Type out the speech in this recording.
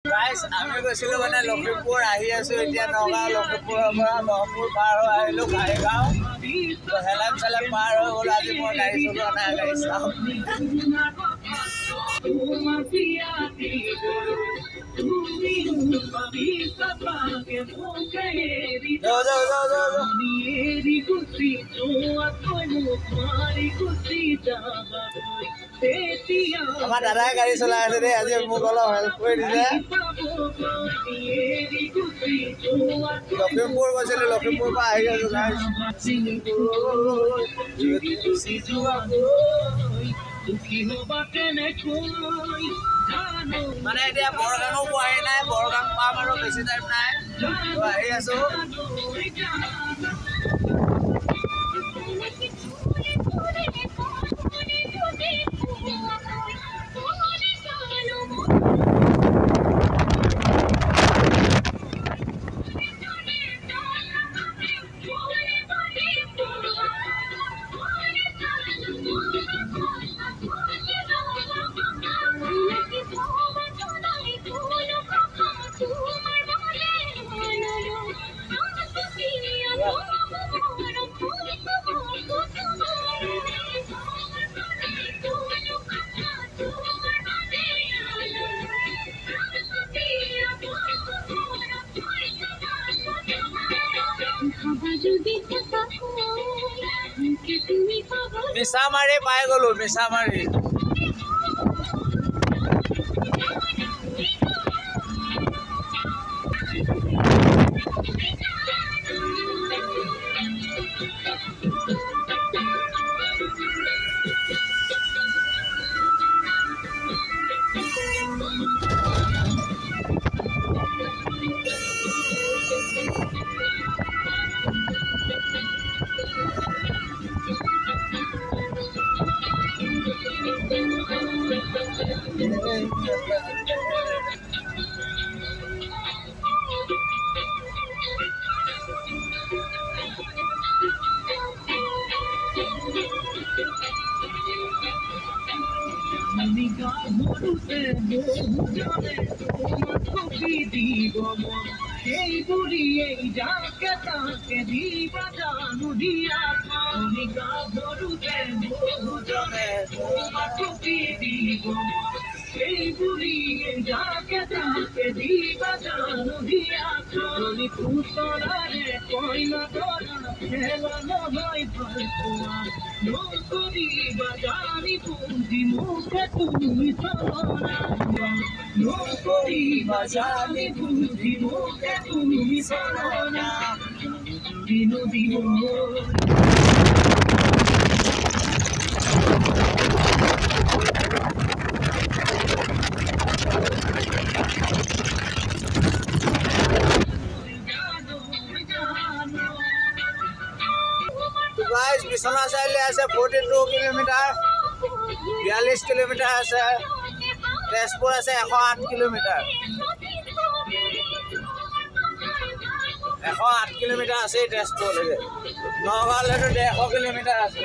Guys, আমি গৈছিলো মানে লখিমপুৰ আহি আছো এতিয়া নগাঁও লখিমপুৰৰ পৰা গহপুৰ পাৰ হৈ আহিলো গাড়ীগাঁও হেলাম চেলাম পাৰ হৈ গ'লো আজি মই গাড়ী চলোৱা নাই গাড়ী চাওঁ আমাৰ দাদাই গাড়ী চলাই আছে দেই আজি মোক অলপ হেল্প কৰি দিছে লখিমপুৰ গৈছিলো লখিমপুৰ পৰা আহি আছো মানে এতিয়া বৰগাঙো পোৱাহি নাই বৰগাং পাম আৰু বেছি টাইম নাই আহি আছো মিছামাৰী পাই গলো মিছামাৰী বিশ্বনাথ চাৰিআলি আছে 42 কিলোমিটাৰ 42 কিলোমিটাৰ আছে তেজপুৰ আছে 108 কিলোমিটাৰ 108 কিলোমিটাৰ আছে তেজপুৰলৈকে নগাঁৱলৈকে 150 কিলোমিটাৰ আছে